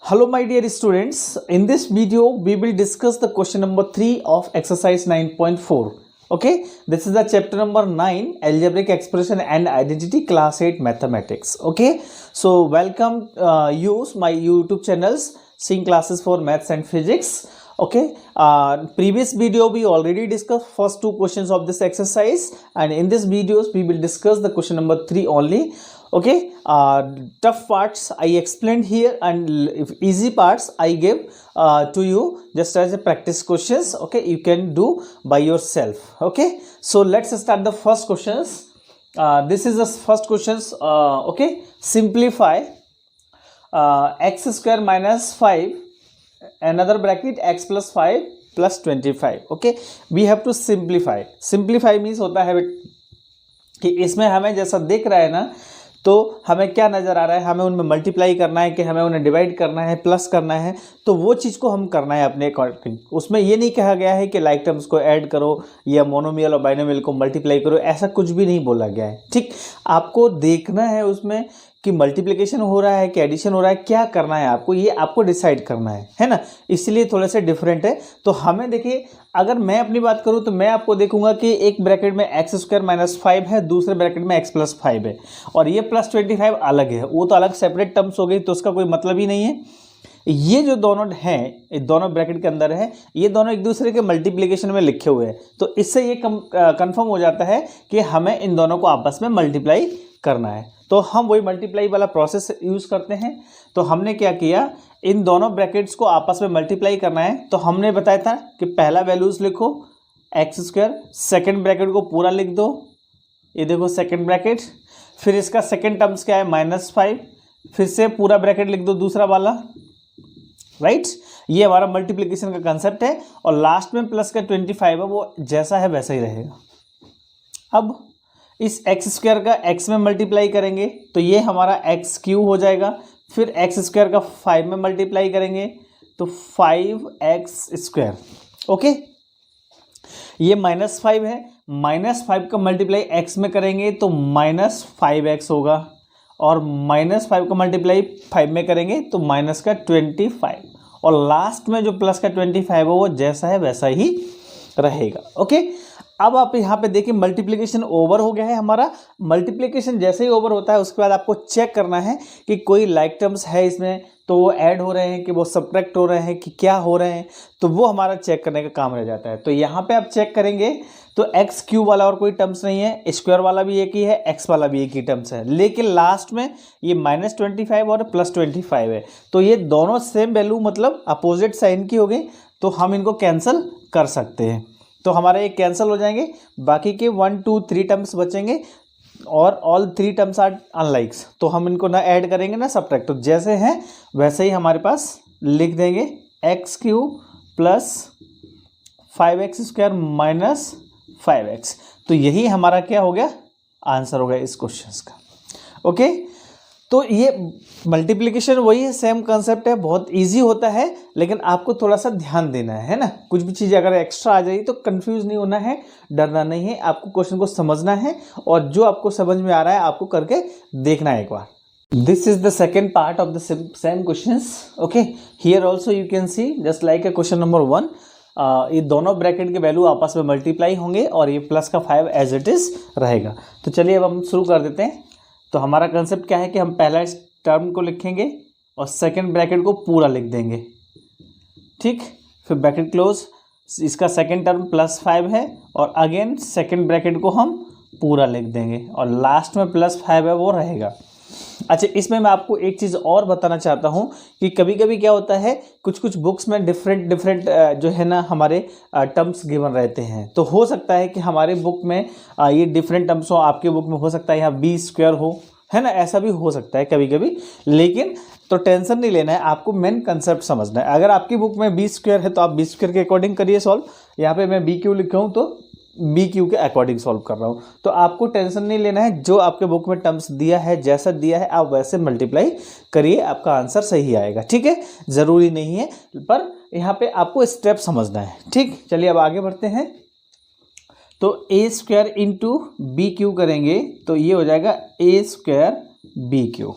Hello my dear students, in this video we will discuss the question number 3 of exercise 9.4. Okay, this is the chapter number 9 algebraic expression and identity class 8 mathematics. Okay, so welcome use my YouTube channels seeing classes for maths and physics. Okay, previous video we already discussed first two questions of this exercise, and in this videos we will discuss the question number 3 only. Okay, tough parts I explained here, and if easy parts I gave to you just as a practice questions. Okay, you can do by yourself. Okay, so let's start the first questions. This is the first questions. Okay, simplify x square minus 5, another bracket x plus 5 plus 25. Okay, we have to simplify means होता है कि इसमें हमें जैसा देख रहा है ना, तो हमें क्या नज़र आ रहा है, हमें उनमें मल्टीप्लाई करना है कि हमें उन्हें डिवाइड करना है, प्लस करना है, तो वो चीज़ को हम करना है अपने अकॉर्डिंग। उसमें ये नहीं कहा गया है कि लाइक टर्म्स को ऐड करो या मोनोमियल और बाइनोमियल को मल्टीप्लाई करो, ऐसा कुछ भी नहीं बोला गया है। ठीक, आपको देखना है उसमें कि मल्टीप्लिकेशन हो रहा है कि एडिशन हो रहा है, क्या करना है आपको, ये आपको डिसाइड करना है ना। इसलिए थोड़े से डिफरेंट है। तो हमें देखिए, अगर मैं अपनी बात करूं तो मैं आपको देखूंगा कि एक ब्रैकेट में एक्स स्क्वायर माइनस 5 है, दूसरे ब्रैकेट में एक्स प्लस 5 है, और ये प्लस 25 अलग है। वो तो अलग सेपरेट टर्म्स हो गई, तो उसका कोई मतलब ही नहीं है। ये जो दोनों हैं, ये दोनों ब्रैकेट के अंदर है, ये दोनों एक दूसरे के मल्टीप्लिकेशन में लिखे हुए हैं, तो इससे ये कंफर्म हो जाता है कि हमें इन दोनों को आपस में मल्टीप्लाई करना है। तो हम वही मल्टीप्लाई वाला प्रोसेस यूज़ करते हैं। तो हमने क्या किया, इन दोनों ब्रैकेट्स को आपस में मल्टीप्लाई करना है। तो हमने बताया था कि पहला वैल्यूज़ लिखो एक्स स्क्वायर, सेकेंड ब्रैकेट को पूरा लिख दो, ये देखो सेकेंड ब्रैकेट, फिर इसका सेकेंड टर्म्स क्या है माइनस 5, फिर से पूरा ब्रैकेट लिख दो दूसरा वाला, राइट। ये हमारा मल्टीप्लिकेशन का कंसेप्ट है, और लास्ट में प्लस का 25 है, वो जैसा है वैसा ही रहेगा। अब इस एक्स स्क्वायर का एक्स में मल्टीप्लाई करेंगे तो ये हमारा एक्स क्यू हो जाएगा, फिर एक्स स्क्वायर का 5 में मल्टीप्लाई करेंगे तो 5x स्क्वायर। ओके, ये माइनस 5 है, माइनस 5 का मल्टीप्लाई x में करेंगे तो माइनस 5x होगा, और माइनस 5 का मल्टीप्लाई 5 में करेंगे तो माइनस का 25, और लास्ट में जो प्लस का 25 है वो जैसा है वैसा ही रहेगा। ओके, अब आप यहाँ पे देखिए मल्टीप्लिकेशन ओवर हो गया है हमारा। मल्टीप्लिकेशन जैसे ही ओवर होता है उसके बाद आपको चेक करना है कि कोई लाइक टर्म्स है इसमें, तो वो ऐड हो रहे हैं कि वो सब्ट्रैक्ट हो रहे हैं कि क्या हो रहे हैं, तो वो हमारा चेक करने का काम रह जाता है। तो यहाँ पे आप चेक करेंगे तो एक्स क्यू वाला और कोई टर्म्स नहीं है, स्क्वायर वाला भी एक ही है, एक्स वाला भी एक ही टर्म्स है, लेकिन लास्ट में ये माइनस 25 और प्लस 25 है, तो ये दोनों सेम वैल्यू मतलब अपोजिट साइन की हो गई, तो हम इनको कैंसिल कर सकते हैं। तो हमारे ये कैंसिल हो जाएंगे, बाकी के 1 2 3 टर्म्स बचेंगे, और ऑल 3 टर्म्स आर अनलाइक्स, तो हम इनको ना ऐड करेंगे ना सब्ट्रैक्ट, तो जैसे हैं वैसे ही हमारे पास लिख देंगे x Q plus 5x square minus 5x। तो यही हमारा क्या हो गया, आंसर हो गया इस क्वेश्चन का। ओके, तो ये मल्टीप्लिकेशन वही है, सेम कंसेप्ट है, बहुत इजी होता है, लेकिन आपको थोड़ा सा ध्यान देना है ना। कुछ भी चीज़ अगर एक्स्ट्रा आ जाए तो कंफ्यूज नहीं होना है, डरना नहीं है, आपको क्वेश्चन को समझना है, और जो आपको समझ में आ रहा है आपको करके देखना है एक बार। This is the second part of the same questions. Okay, here also you can see just like a question number 1, ये दोनों ब्रैकेट के वैल्यू आपस में मल्टीप्लाई होंगे और ये प्लस का 5 एज इट इज़ रहेगा। तो चलिए अब हम शुरू कर देते हैं। तो हमारा कंसेप्ट क्या है कि हम पहला इस टर्म को लिखेंगे और सेकंड ब्रैकेट को पूरा लिख देंगे, ठीक, फिर ब्रैकेट क्लोज, इसका सेकंड टर्म प्लस 5 है, और अगेन सेकंड ब्रैकेट को हम पूरा लिख देंगे, और लास्ट में प्लस 5 है वो रहेगा। अच्छा, इसमें मैं आपको एक चीज़ और बताना चाहता हूँ कि कभी कभी क्या होता है, कुछ कुछ बुक्स में डिफरेंट जो है ना हमारे टर्म्स गिवन रहते हैं, तो हो सकता है कि हमारे बुक में ये डिफरेंट टर्म्स हो, आपके बुक में हो सकता है यहाँ बी स्क्वायर हो, है ना, ऐसा भी हो सकता है कभी कभी, लेकिन तो टेंशन नहीं लेना है, आपको मेन कंसेप्ट समझना है। अगर आपकी बुक में बी स्क्वायर है तो आप बी स्क्वायर के अकॉर्डिंग करिए सॉल्व, यहाँ पे मैं बी क्यू लिखा हूँ तो बी क्यू के अकॉर्डिंग सॉल्व कर रहा हूँ, तो आपको टेंशन नहीं लेना है, जो आपके बुक में टर्म्स दिया है जैसा दिया है आप वैसे मल्टीप्लाई करिए, आपका आंसर सही आएगा। ठीक है, ज़रूरी नहीं है, पर यहाँ पे आपको स्टेप समझना है। ठीक, चलिए अब आगे बढ़ते हैं। तो ए स्क्वायर इंटू बी क्यू करेंगे तो ये हो जाएगा ए स्क्वायर बी क्यू,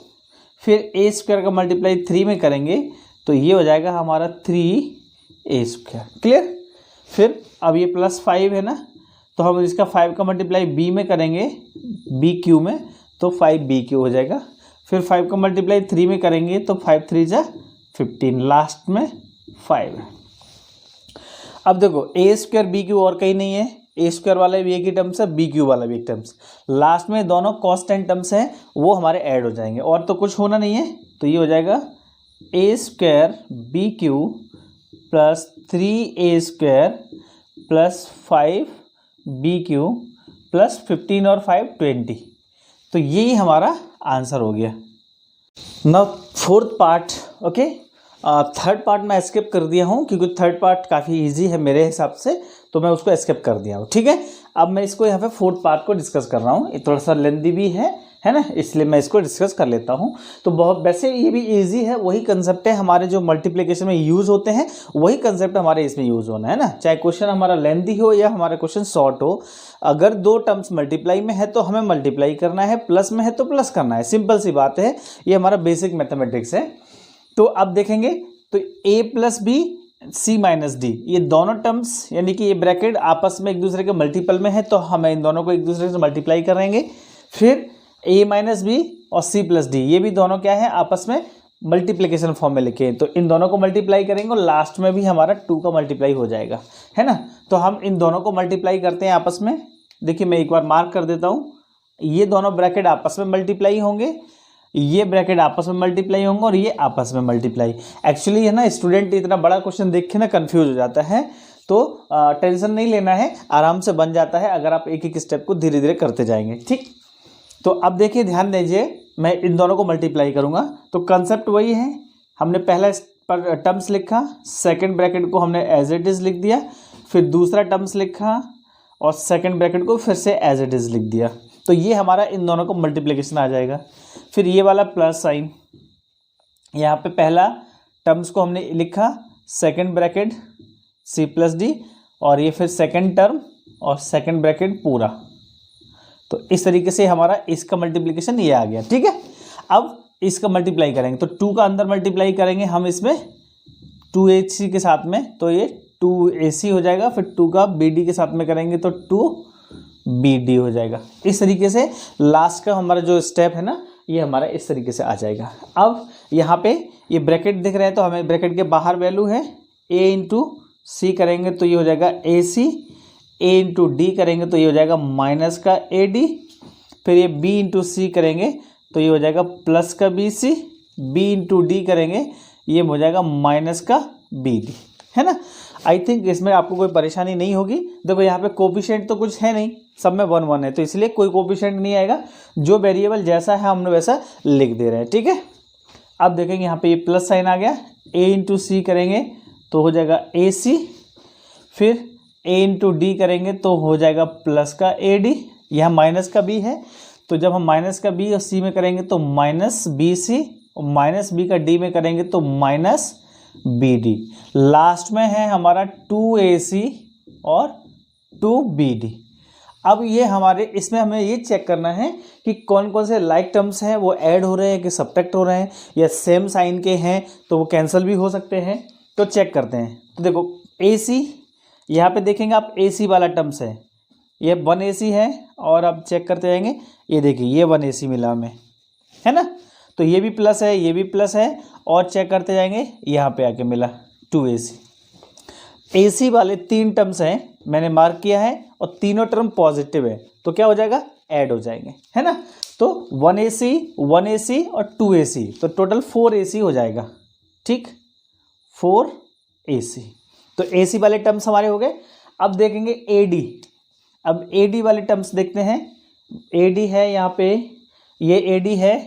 फिर ए स्क्वायर का मल्टीप्लाई 3 में करेंगे तो ये हो जाएगा हमारा 3a²। क्लियर। फिर अब ये +5 है ना, तो हम इसका 5 का मल्टीप्लाई b में करेंगे, bq में, तो 5bq हो जाएगा। फिर 5 का मल्टीप्लाई 3 में करेंगे तो 5 3 जा 15, लास्ट में 5 है। अब देखो a² bq और कहीं नहीं है, a² वाला भी एक ही टर्म्स है, bq वाला भी एक टर्म्स, लास्ट में दोनों कांस्टेंट टर्म्स हैं, वो हमारे ऐड हो जाएंगे और तो कुछ होना नहीं है। तो ये हो जाएगा a² bq plus 3a² plus 5bq plus 15 और 5 20। तो यही हमारा आंसर हो गया। Now fourth part, okay. Third part मैं स्किप कर दिया हूँ क्योंकि थर्ड पार्ट काफ़ी इजी है मेरे हिसाब से, तो मैं उसको स्किप कर दिया हूँ। ठीक है, अब मैं इसको यहाँ पे फोर्थ पार्ट को डिस्कस कर रहा हूँ। ये थोड़ा सा लेंदी भी है ना, इसलिए मैं इसको डिस्कस कर लेता हूँ। तो बहुत वैसे ये भी इजी है, वही कंसेप्ट है हमारे जो मल्टीप्लिकेशन में यूज़ होते हैं, वही कंसेप्ट हमारे इसमें यूज़ होना है ना। चाहे क्वेश्चन हमारा लेंदी हो या हमारा क्वेश्चन शॉर्ट हो, अगर दो टर्म्स मल्टीप्लाई में है तो हमें मल्टीप्लाई करना है, प्लस में है तो प्लस करना है, सिंपल सी बात है। ये हमारा बेसिक मैथमेटिक्स है। तो अब देखेंगे तो a plus B c minus D, ये दोनों टर्म्स यानी कि ये ब्रैकेट आपस में एक दूसरे के मल्टीपल में है, तो हमें इन दोनों को एक दूसरे से मल्टीप्लाई करेंगे। फिर a माइनस बी और c प्लस डी, ये भी दोनों क्या है आपस में मल्टीप्लिकेशन फॉर्म में लिखे हैं, तो इन दोनों को मल्टीप्लाई करेंगे और लास्ट में भी हमारा 2 का मल्टीप्लाई हो जाएगा, है ना। तो हम इन दोनों को मल्टीप्लाई करते हैं आपस में। देखिए मैं एक बार मार्क कर देता हूँ, ये दोनों ब्रैकेट आपस में मल्टीप्लाई होंगे, ये ब्रैकेट आपस में मल्टीप्लाई होंगे और ये आपस में मल्टीप्लाई। एक्चुअली है ना, स्टूडेंट इतना बड़ा क्वेश्चन देख के ना कंफ्यूज हो जाता है, तो टेंशन नहीं लेना है, आराम से बन जाता है अगर आप एक एक स्टेप को धीरे धीरे करते जाएंगे। ठीक, तो अब देखिए ध्यान दीजिए, मैं इन दोनों को मल्टीप्लाई करूँगा तो कंसेप्ट वही है। हमने पहला टर्म्स लिखा, सेकेंड ब्रैकेट को हमने एज इट इज़ लिख दिया, फिर दूसरा टर्म्स लिखा और सेकेंड ब्रैकेट को फिर से एज इट इज़ लिख दिया, तो ये हमारा इन दोनों को मल्टीप्लिकेशन आ जाएगा। फिर ये वाला प्लस साइन, यहाँ पे पहला टर्म्स को हमने लिखा, second bracket c plus D, और ये फिर सेकंड टर्म और सेकंड ब्रैकेट पूरा। तो इस तरीके से हमारा इसका मल्टीप्लिकेशन ये आ गया। ठीक है, अब इसका मल्टीप्लाई करेंगे तो 2 का अंदर मल्टीप्लाई करेंगे हम इसमें 2ac के साथ में, तो ये 2ac हो जाएगा। फिर 2 का bd के साथ में करेंगे तो 2bd हो जाएगा। इस तरीके से लास्ट का हमारा जो स्टेप है ना, ये हमारा इस तरीके से आ जाएगा। अब यहाँ पे ये ब्रैकेट दिख रहे हैं, तो हमें ब्रैकेट के बाहर वैल्यू है a इंटू सी करेंगे तो ये हो जाएगा ac, a इंटू डी करेंगे तो ये हो जाएगा माइनस का ad, फिर ये b इंटू सी करेंगे तो ये हो जाएगा प्लस का bc, b इंटू डी करेंगे ये हो जाएगा माइनस का bd, है ना। आई थिंक इसमें आपको कोई परेशानी नहीं होगी। देखो यहाँ पे कोफिशिएंट तो कुछ है नहीं, सब में 1 1 है, तो इसलिए कोई कोफिशिएंट नहीं आएगा, जो वेरिएबल जैसा है हमने वैसा लिख दे रहे हैं। ठीक है, अब देखेंगे यहाँ पे ये प्लस साइन आ गया, a इंटू सी करेंगे तो हो जाएगा ac, फिर a इंटू डी करेंगे तो हो जाएगा प्लस का ad, यहाँ माइनस का b है, तो जब हम माइनस का b और c में करेंगे तो माइनस bc, और माइनस b का d में करेंगे तो माइनस bd, लास्ट में है हमारा 2ac और 2bd। अब ये हमारे इसमें हमें ये चेक करना है कि कौन कौन से लाइक टर्म्स हैं वो ऐड हो रहे हैं कि सब्ट्रैक्ट हो रहे हैं, या सेम साइन के हैं तो वो कैंसिल भी हो सकते हैं। तो चेक करते हैं। तो देखो ac, यहाँ पे देखेंगे आप ac वाला टर्म्स है, ये 1ac है, और अब चेक करते जाएंगे, ये देखिए ये 1ac मिला हमें, है ना, तो ये भी प्लस है, ये भी प्लस है, और चेक करते जाएंगे यहाँ पे आके मिला 2ac। ac वाले 3 टर्म्स हैं, मैंने मार्क किया है, और तीनों टर्म पॉजिटिव है, तो क्या हो जाएगा, ऐड हो जाएंगे, है ना। तो 1ac 1ac और 2ac, तो टोटल 4ac हो जाएगा। ठीक, 4ac, तो ac वाले टर्म्स हमारे हो गए। अब देखेंगे ad, अब ad वाले टर्म्स देखते हैं। ad है यहाँ पे, ये ad है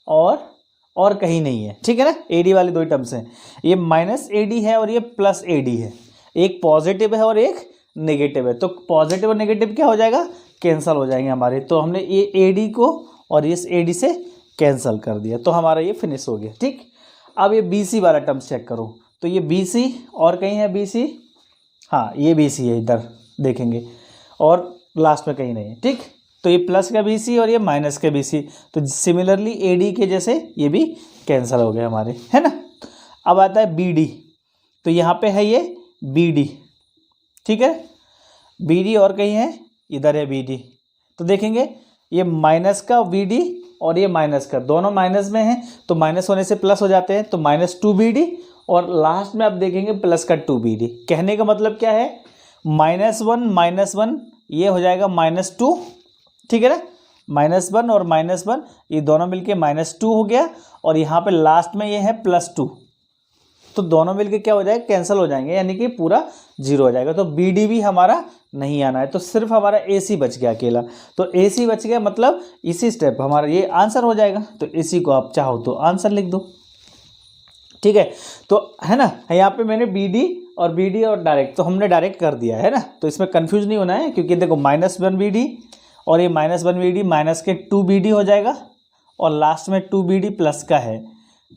और कहीं नहीं है, ठीक है ना। ad वाले 2 टर्म्स हैं, ये माइनस ad है और ये प्लस ad है, एक पॉजिटिव है और एक नेगेटिव है, तो पॉजिटिव और नेगेटिव क्या हो जाएगा, कैंसिल हो जाएंगे हमारे। तो हमने ये ad को और इस ad से कैंसिल कर दिया, तो हमारा ये फिनिश हो गया। ठीक, अब ये bc वाला टर्म्स चेक करो, तो ये bc और कहीं है bc, हाँ ये bc है, इधर देखेंगे, और लास्ट में कहीं नहीं है। ठीक, तो ये प्लस का bc और ये माइनस का bc, तो सिमिलरली ad के जैसे ये भी कैंसिल हो गए हमारे, है ना। अब आता है बी डी, तो यहाँ पे है ये बी डी, ठीक है, बी डी और कहीं है, इधर है बी डी। तो देखेंगे ये माइनस का बी डी और ये माइनस का, दोनों माइनस में हैं तो माइनस होने से प्लस हो जाते हैं, तो -2BD और लास्ट में आप देखेंगे प्लस का 2BD। कहने का मतलब क्या है, -1 ये हो जाएगा -2, ठीक है ना, -1 और -1 ये दोनों मिलके -2 हो गया, और यहाँ पे लास्ट में ये है +2, तो दोनों मिलके क्या हो जाएगा, कैंसिल हो जाएंगे, यानी कि पूरा 0 हो जाएगा। तो BD भी हमारा नहीं आना है, तो सिर्फ हमारा AC बच गया अकेला। तो AC बच गया मतलब इसी स्टेप हमारा ये आंसर हो जाएगा। तो AC को आप चाहो तो आंसर लिख दो, ठीक है। तो है ना, यहाँ पे मैंने BD और डायरेक्ट, तो हमने डायरेक्ट कर दिया है ना, तो इसमें कंफ्यूज नहीं होना है, क्योंकि देखो -1BD और ये -1BD माइनस के 2BD हो जाएगा, और लास्ट में 2BD प्लस का है,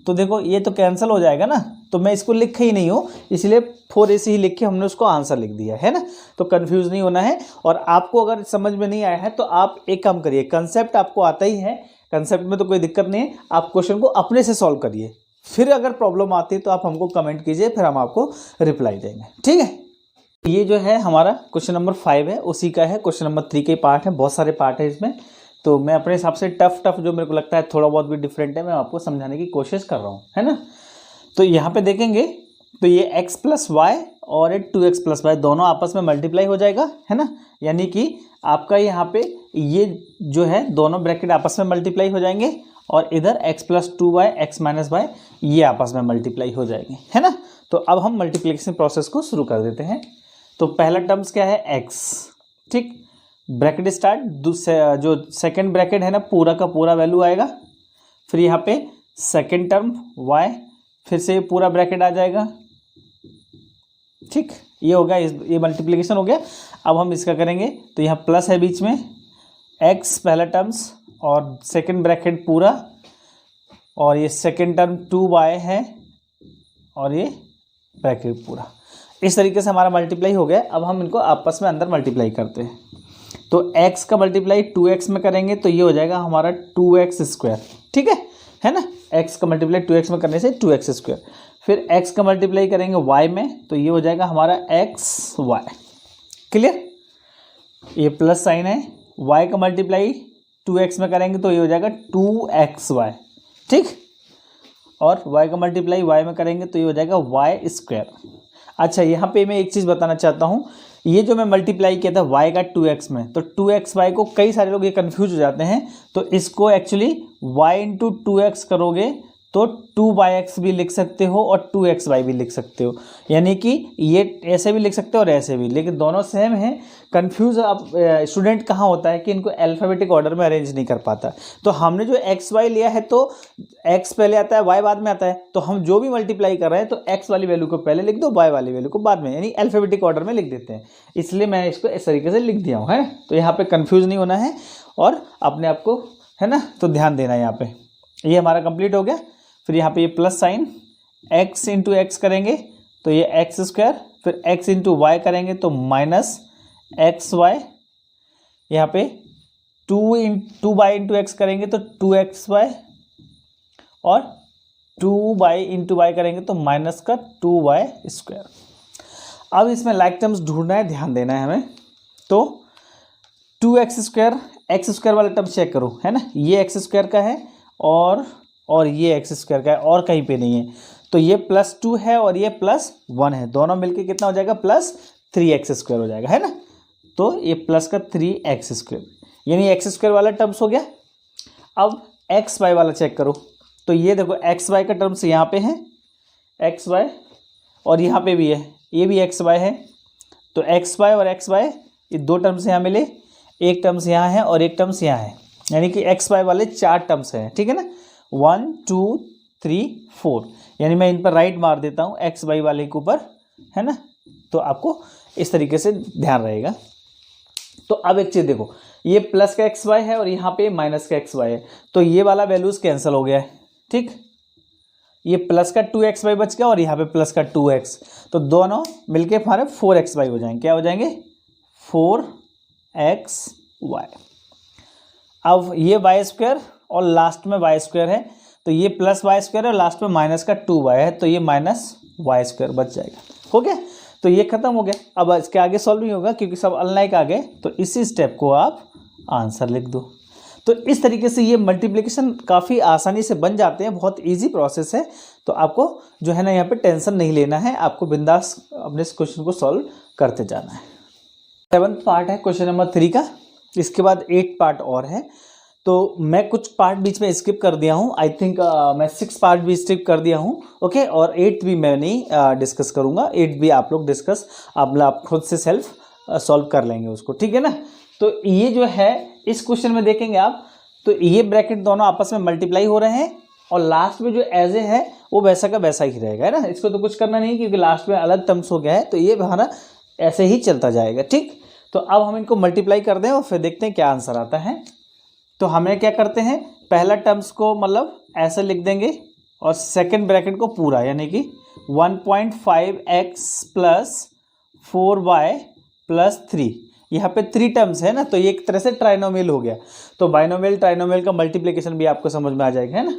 तो देखो ये तो कैंसिल हो जाएगा ना, तो मैं इसको लिखा ही नहीं हूँ, इसलिए 4AC ही लिख के हमने उसको आंसर लिख दिया है ना। तो कंफ्यूज नहीं होना है। और आपको अगर समझ में नहीं आया है तो आप एक काम करिए, कंसेप्ट आपको आता ही है, कंसेप्ट में तो कोई दिक्कत नहीं है, आप क्वेश्चन को अपने से सॉल्व करिए, फिर अगर प्रॉब्लम आती है तो आप हमको कमेंट कीजिए, फिर हम आपको रिप्लाई देंगे, ठीक है। ये जो है हमारा क्वेश्चन नंबर 5 है, उसी का है, क्वेश्चन नंबर 3 के पार्ट है, बहुत सारे पार्ट है इसमें, तो मैं अपने हिसाब से टफ जो मेरे को लगता है थोड़ा बहुत भी डिफरेंट है, मैं आपको समझाने की कोशिश कर रहा हूँ, है ना। तो यहाँ पे देखेंगे तो ये x + y और ये 2x + y दोनों आपस में मल्टीप्लाई हो जाएगा, है ना, यानी कि आपका यहाँ पे ये जो है दोनों ब्रैकेट आपस में मल्टीप्लाई हो जाएंगे, और इधर x + 2y x - y ये आपस में मल्टीप्लाई हो जाएंगे, है ना। तो अब हम मल्टीप्लिकेशन प्रोसेस को शुरू कर देते हैं। तो पहला टर्म्स क्या है, x, ठीक, ब्रैकेट स्टार्ट, जो सेकंड ब्रैकेट है ना पूरा का पूरा वैल्यू आएगा, फिर यहाँ पे सेकंड टर्म y, फिर से ये पूरा ब्रैकेट आ जाएगा, ठीक, ये हो गया, ये मल्टीप्लिकेशन हो गया। अब हम इसका करेंगे तो यहाँ प्लस है बीच में, x पहला टर्म्स और सेकंड ब्रैकेट पूरा, और ये सेकंड टर्म 2y है और ये ब्रैकेट पूरा, इस तरीके से हमारा मल्टीप्लाई हो गया। अब हम इनको आपस में अंदर मल्टीप्लाई करते हैं, तो x का मल्टीप्लाई 2x में करेंगे तो ये हो जाएगा हमारा 2x², ठीक है ना, x का मल्टीप्लाई 2x में करने से 2x², फिर x का मल्टीप्लाई करेंगे y में तो ये हो जाएगा हमारा xy, क्लियर, ये प्लस साइन है, y का मल्टीप्लाई 2x में करेंगे तो ये हो जाएगा 2xy, ठीक, और y का मल्टीप्लाई y में करेंगे तो ये हो जाएगा y²। अच्छा, यहाँ पे मैं एक चीज़ बताना चाहता हूँ, ये जो मैं मल्टीप्लाई किया था y का 2x में, तो 2xy को कई सारे लोग ये कंफ्यूज हो जाते हैं, तो इसको एक्चुअली y × 2x करोगे तो 2yx भी लिख सकते हो और 2xy भी लिख सकते हो, यानी कि ये ऐसे भी लिख सकते हो और ऐसे भी, लेकिन दोनों सेम है। कंफ्यूज अब स्टूडेंट कहाँ होता है कि इनको अल्फ़ाबेटिक ऑर्डर में अरेंज नहीं कर पाता। तो हमने जो xy लिया है तो x पहले आता है y बाद में आता है, तो हम जो भी मल्टीप्लाई कर रहे हैं तो x वाली वैल्यू को पहले लिख दो, y वाली वैल्यू को बाद में, यानी अल्फ़ाबेटिक ऑर्डर में लिख देते हैं, इसलिए मैं इसको इस तरीके से लिख दिया हूँ, है। तो यहाँ पर कन्फ्यूज़ नहीं होना है और अपने आप को, है ना, तो ध्यान देना है यहाँ पर। ये हमारा कंप्लीट हो गया। फिर यहाँ पे ये प्लस साइन, x × x करेंगे तो ये x², फिर x × y करेंगे तो -xy, यहाँ पे 2y × x करेंगे तो 2xy, और 2y × y करेंगे तो -2y²। अब इसमें लाइक टर्म्स ढूंढना है, ध्यान देना है हमें। तो 2x², x² वाला टर्म चेक करो, है ना, ये x² का है और ये x² का है, और कहीं पे नहीं है, तो ये +2 है और ये +1 है, दोनों मिलके कितना हो जाएगा, +3x² हो जाएगा, है ना। तो ये प्लस का 3x², यानी x² वाला टर्म्स हो गया। अब xy वाला चेक करो, तो ये देखो xy का टर्म्स यहाँ पे है, xy, और यहाँ पे भी है, ये भी xy है, तो xy और xy ये दो टर्म्स यहाँ मिले, एक टर्म्स यहाँ है और एक टर्म्स यहाँ है, यानी कि xy वाले 4 टर्म्स हैं, ठीक है ना, 1 2 3 4, यानी मैं इन पर राइट मार देता हूँ xy वाले के ऊपर, है ना, तो आपको इस तरीके से ध्यान रहेगा। तो अब एक चीज़ देखो, ये प्लस का xy है और यहाँ पे माइनस का xy है, तो ये वाला वैल्यूज़ कैंसिल हो गया है, ठीक, ये प्लस का 2xy बच गया और यहाँ पे प्लस का 2x, तो दोनों मिलके हमारे 4xy हो जाएंगे, क्या हो जाएंगे, 4xy। अब ये y² और लास्ट में y² है, तो तो ये प्लस वाई स्क्वायर है और लास्ट में माइनस का 2y है, तो ये माइनस वाई स्क्वायर बच जाएगा। हो गया, तो ये खत्म हो गया। अब इसके आगे सॉल्व नहीं होगा क्योंकि सब अनलाइक आ गए, तो इसी स्टेप को आप आंसर लिख दो। तो इस तरीके से ये मल्टीप्लिकेशन काफ़ी आसानी से बन जाते हैं, बहुत इजी प्रोसेस है। तो आपको जो है ना यहाँ पे टेंशन नहीं लेना है, आपको बिंदास अपने इस क्वेश्चन को सॉल्व करते जाना है। 7th पार्ट है क्वेश्चन नंबर 3 का, इसके बाद 8 पार्ट और है। तो मैं कुछ पार्ट बीच में स्किप कर दिया हूँ, आई थिंक मैं 6 पार्ट भी स्किप कर दिया हूँ, ओके। और 8 भी मैं नहीं डिस्कस करूँगा, 8 भी आप लोग डिस्कस आप खुद से सेल्फ सॉल्व कर लेंगे उसको, ठीक है ना। तो ये जो है इस क्वेश्चन में देखेंगे आप, तो ये ब्रैकेट दोनों आपस में मल्टीप्लाई हो रहे हैं और लास्ट में जो एज ए है वो वैसा का वैसा ही रहेगा, है ना। इसको तो कुछ करना नहीं क्योंकि लास्ट में अलग टर्म्स हो गया है, तो ये हमारा ऐसे ही चलता जाएगा, ठीक। तो अब हम इनको मल्टीप्लाई कर दें और फिर देखते हैं क्या आंसर आता है। तो हमें क्या करते हैं, पहला टर्म्स को मतलब ऐसे लिख देंगे और सेकेंड ब्रैकेट को पूरा, यानी कि 1.5x प्लस 4y प्लस 3, यहाँ पे 3 टर्म्स है ना, तो ये एक तरह से ट्राइनोमियल हो गया। तो बाइनोमियल ट्राइनोमियल का मल्टीप्लिकेशन भी आपको समझ में आ जाएगा, है ना।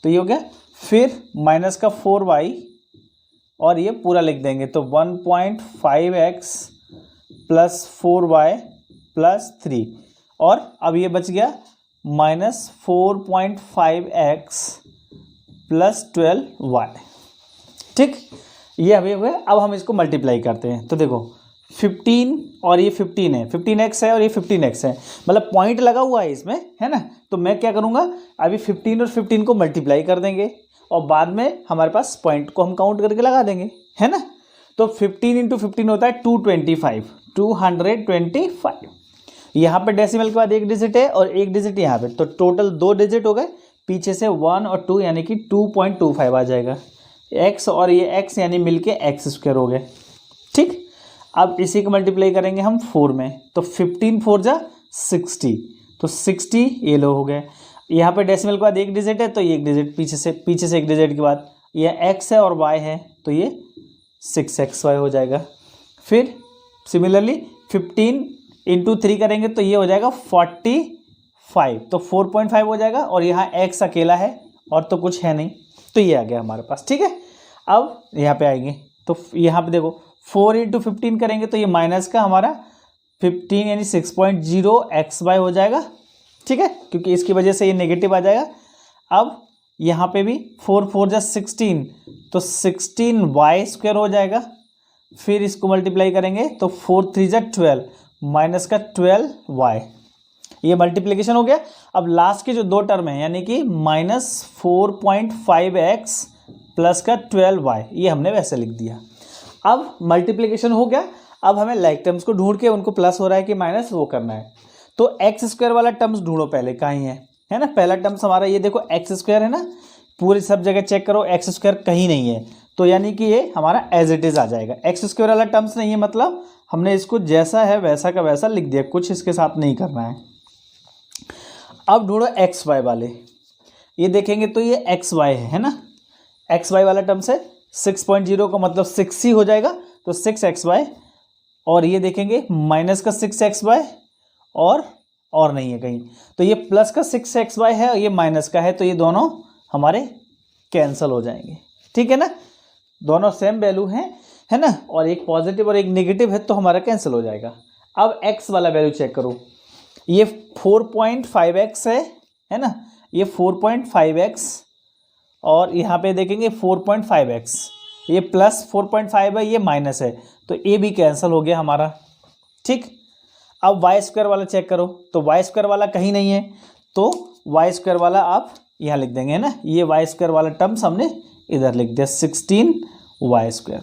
तो ये हो गया, फिर माइनस का 4y और ये पूरा लिख देंगे, तो 1.5x प्लस 4y प्लस 3, और अब ये बच गया माइनस 4.5x प्लस 12y, ठीक। ये अभी हुआ। अब हम इसको मल्टीप्लाई करते हैं, तो देखो 15 और ये 15 है, 15x है और ये 15x है, मतलब पॉइंट लगा हुआ है इसमें, है ना। तो मैं क्या करूँगा, अभी 15 और 15 को मल्टीप्लाई कर देंगे और बाद में हमारे पास पॉइंट को हम काउंट करके लगा देंगे, है ना। तो 15 इंटू 15 होता है 225, यहाँ पे डेसिमल के बाद एक डिजिट है और एक डिजिट यहाँ पे, तो टोटल 2 डिजिट हो गए, पीछे से 1 और 2 यानी कि 2.25 आ जाएगा। x और ये x यानी मिलके x स्क्वायर हो गए, ठीक। अब इसी को मल्टीप्लाई करेंगे हम 4 में, तो 15 4 जा 60, तो 60 ये लो हो गए। यहाँ पे डेसिमल के बाद एक डिजिट है, तो ये एक डिजिट पीछे से एक डिजिट के बाद ये x है और y है, तो ये 6xy हो जाएगा। फिर सिमिलरली 15 इंटू 3 करेंगे तो ये हो जाएगा 45, तो 4.5 हो जाएगा, और यहाँ x अकेला है और तो कुछ है नहीं, तो ये आ गया हमारे पास, ठीक है। अब यहाँ पे आएंगे तो यहाँ पे देखो 4 इंटू 15 करेंगे तो ये माइनस का हमारा 15 यानी 6.0xy हो जाएगा, ठीक है, क्योंकि इसकी वजह से ये नेगेटिव आ जाएगा। अब यहाँ पे भी 4 4 जा 16, तो 16y स्क्वायर हो जाएगा। फिर इसको मल्टीप्लाई करेंगे तो 4 3 जा 12, माइनस का 12y, ये मल्टीप्लिकेशन हो गया। अब लास्ट के जो 2 टर्म है यानी कि माइनस 4.5x प्लस का 12y, ये हमने वैसे लिख दिया। अब मल्टीप्लिकेशन हो गया, अब हमें लाइक टर्म्स को ढूंढ के उनको प्लस हो रहा है कि माइनस वो करना है। तो एक्स स्क्वायर वाला टर्म्स ढूंढो पहले, कहीं है ना। पहला टर्म्स हमारा ये देखो एक्स स्क्वायर है ना, पूरी सब जगह चेक करो एक्स स्क्वायर कहीं नहीं है, तो यानी कि ये हमारा एज इट इज़ आ जाएगा। एक्स स्क्वायर वाला टर्म्स नहीं है, मतलब हमने इसको जैसा है वैसा का वैसा लिख दिया, कुछ इसके साथ नहीं करना है। अब ढूंढो एक्स वाई वाले, ये देखेंगे तो ये एक्स वाई है ना, एक्स वाई वाला टर्म्स है 6.0 का मतलब 6 ही हो जाएगा, तो 6xy, और ये देखेंगे माइनस का 6xy और नहीं है कहीं, तो ये प्लस का 6xy है और ये माइनस का है, तो ये दोनों हमारे कैंसिल हो जाएंगे, ठीक है ना। दोनों सेम वैल्यू हैं, है ना, और एक पॉजिटिव और एक नेगेटिव है, तो हमारा कैंसिल हो जाएगा। अब x वाला वैल्यू चेक करो, ये 4.5x है ना, ये 4.5x और यहाँ पे देखेंगे 4.5x, ये प्लस 4.5 है, ये माइनस है, तो ये भी कैंसिल हो गया हमारा, ठीक। अब वाई स्क्वायर वाला चेक करो, तो वाई स्क्वायर वाला कहीं नहीं है, तो वाई स्क्वायर वाला आप यहाँ लिख देंगे, है ना, ये वाई स्क्वायर वाला टर्म्स हमने इधर लिख दिया 16y स्क्वायर।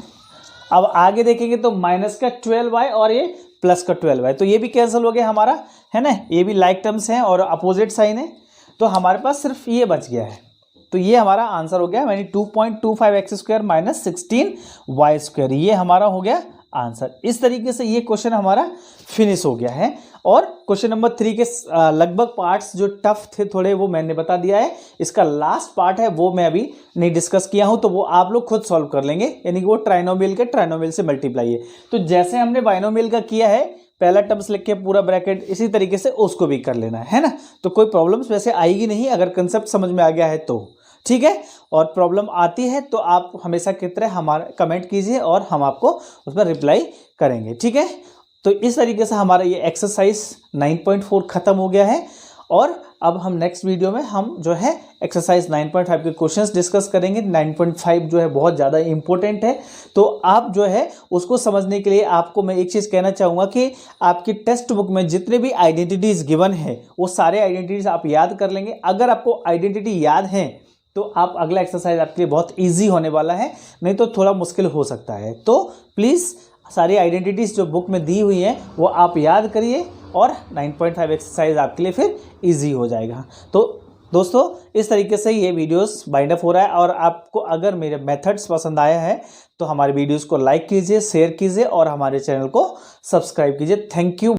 अब आगे देखेंगे तो माइनस का 12y और ये प्लस का 12y, तो ये भी कैंसिल हो गया हमारा, है ना, ये भी लाइक टर्म्स हैं और अपोजिट साइन है, तो हमारे पास सिर्फ ये बच गया है, तो ये हमारा आंसर हो गया, यानी 2.25x square minus 16y square, ये हमारा हो गया आंसर। इस तरीके से ये क्वेश्चन हमारा फिनिश हो गया है। और क्वेश्चन नंबर 3 के लगभग पार्ट्स जो टफ थे थोड़े, वो मैंने बता दिया है। इसका लास्ट पार्ट है वो मैं अभी नहीं डिस्कस किया हूं, तो वो आप लोग खुद सॉल्व कर लेंगे, यानी कि वो ट्राइनोमियल से मल्टीप्लाई है। तो जैसे हमने बाइनोमियल का किया है, पहला टर्म्स लिख के पूरा ब्रैकेट, इसी तरीके से उसको भी कर लेना है ना। तो कोई प्रॉब्लम्स वैसे आएगी नहीं अगर कंसेप्ट समझ में आ गया है तो, ठीक है। और प्रॉब्लम आती है तो आप हमेशा की तरह हमारा कमेंट कीजिए और हम आपको उस पर रिप्लाई करेंगे, ठीक है। तो इस तरीके से हमारा ये एक्सरसाइज 9.4 खत्म हो गया है और अब हम नेक्स्ट वीडियो में हम जो है एक्सरसाइज 9.5 के क्वेश्चंस डिस्कस करेंगे। 9.5 जो है बहुत ज़्यादा इंपॉर्टेंट है, तो आप जो है उसको समझने के लिए आपको मैं एक चीज़ कहना चाहूँगा कि आपकी टेक्स्ट बुक में जितने भी आइडेंटिटीज़ गिवन है वो सारे आइडेंटिटीज़ आप याद कर लेंगे। अगर आपको आइडेंटिटी याद है तो आप अगला एक्सरसाइज आपके लिए बहुत ईजी होने वाला है, नहीं तो थोड़ा मुश्किल हो सकता है। तो प्लीज़ सारी आइडेंटिटीज़ जो बुक में दी हुई हैं वो आप याद करिए और 9.5 एक्सरसाइज आपके लिए फिर इजी हो जाएगा। तो दोस्तों इस तरीके से ये वीडियोस बाइंड अप हो रहा है और आपको अगर मेरे मेथड्स पसंद आया है तो हमारे वीडियोस को लाइक कीजिए, शेयर कीजिए और हमारे चैनल को सब्सक्राइब कीजिए। Thank you.